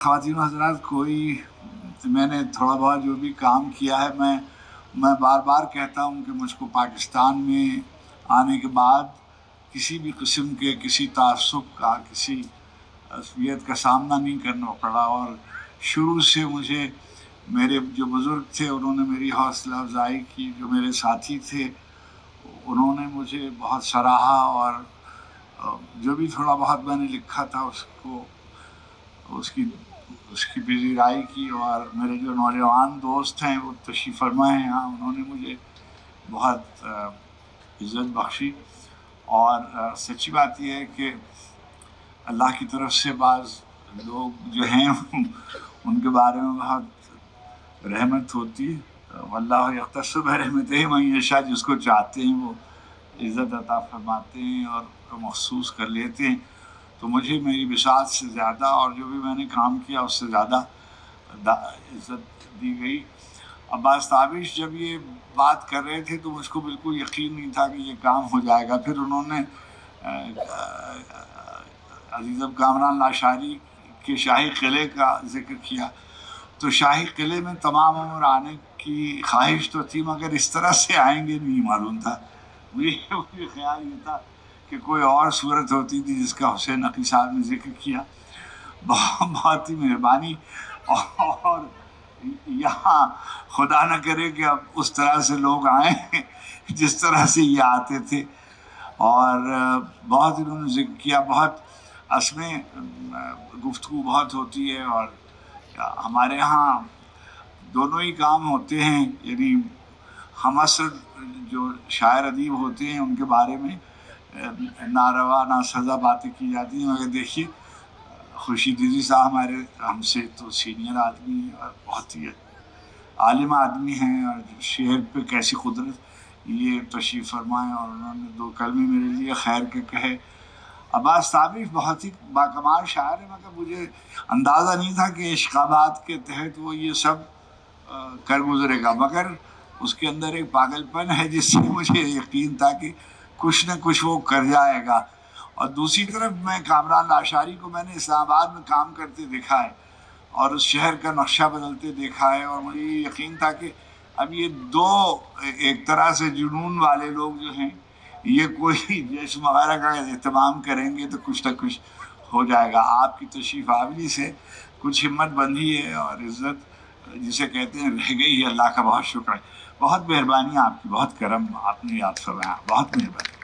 خواتین و حضرات، میں نے تھوڑا بہت جو بھی کام کیا ہے، میں بار بار کہتا ہوں کہ مجھ کو پاکستان میں آنے کے بعد کسی بھی قسم کے کسی تعصب کا، کسی عصبیت کا سامنا نہیں کرنا پڑا، اور شروع سے مجھے میرے جو بزرگ تھے انہوں نے میری حوصلہ افزائی کی، جو میرے ساتھی تھے انہوں نے مجھے بہت سراہا، اور جو بھی تھوڑا بہت میں نے لکھا تھا اس کی پذیرائی کی، اور میرے جو نوجوان دوست ہیں وہ تشریف فرما ہیں یہاں، انہوں نے مجھے بہت عزت بخشی. اور سچی بات یہ ہے کہ اللہ کی طرف سے بعض لوگ جو ہیں ان کے بارے میں بہت رحمت ہوتی ہے. واللہ یختص برحمتہ من یشاء، جس کو چاہتے ہیں وہ عزت عطا فرماتے ہیں اور محسوس کر لیتے ہیں. تو مجھے میری بساط سے زیادہ اور جو بھی میں نے کام کیا اس سے زیادہ عزت دی گئی. عباس تابش جب یہ بات کر رہے تھے تو مجھ کو بالکل یقین نہیں تھا کہ یہ کام ہو جائے گا. پھر انہوں نے عزیز اب کامران لاشاری کے شاہی قلعے کا ذکر کیا، تو شاہی قلعے میں تمام عمر آنے کی خواہش تو تھی، مگر اس طرح سے آئیں گے نہیں معلوم تھا. مجھے خیال یہ تھا کہ کوئی اور صورت ہوتی تھی جس کا حسین عقی صاحب نے ذکر کیا. بہت ہی مہربانی. اور یہاں خدا نہ کرے کہ اب اس طرح سے لوگ آئیں جس طرح سے یہ آتے تھے. اور بہت انہوں نے ذکر کیا، بہت اس میں گفتگو بہت ہوتی ہے، اور ہمارے ہاں دونوں ہی کام ہوتے ہیں. یعنی ہم اصل جو شاعر ادیب ہوتے ہیں ان کے بارے میں ناروا ناسزا باتیں کی جاتی ہیں، مگر دیکھیے خورشید رضوی صاحب ہم سے تو سینئر آدمی ہیں اور بہت ہی عالم آدمی ہیں، اور شعر پہ کیسی قدرت، یہ تشریف فرمائیں اور انہوں نے 2 کلمے میرے لیے خیر کے کہے. عباس تابش بہت ہی باکمال شاعر ہے، مگر مجھے اندازہ نہیں تھا کہ عشق آباد کے تحت وہ یہ سب کر گزرے گا، مگر اس کے اندر ایک پاگل پن ہے جس سے مجھے یقین تھا کہ کچھ نہ کچھ وہ کر جائے گا. اور دوسری طرف میں کامران لاشاری کو میں نے اسلام آباد میں کام کرتے دیکھا ہے اور اس شہر کا نقشہ بدلتے دیکھا ہے، اور مجھے یہ یقین تھا کہ اب یہ 2 ایک طرح سے جنون والے لوگ جو ہیں یہ کوئی جشن وغیرہ کا اہتمام کریں گے تو کچھ نہ کچھ ہو جائے گا. آپ کی تشریف آوری سے کچھ ہمت بندھی ہے اور عزت جسے کہتے ہیں رہ گئی ہے. اللہ کا بہت شکر ہے. بہت مہربانی آپ کی، بہت کرم آپ نے یاد فرمایا. بہت مہربانی.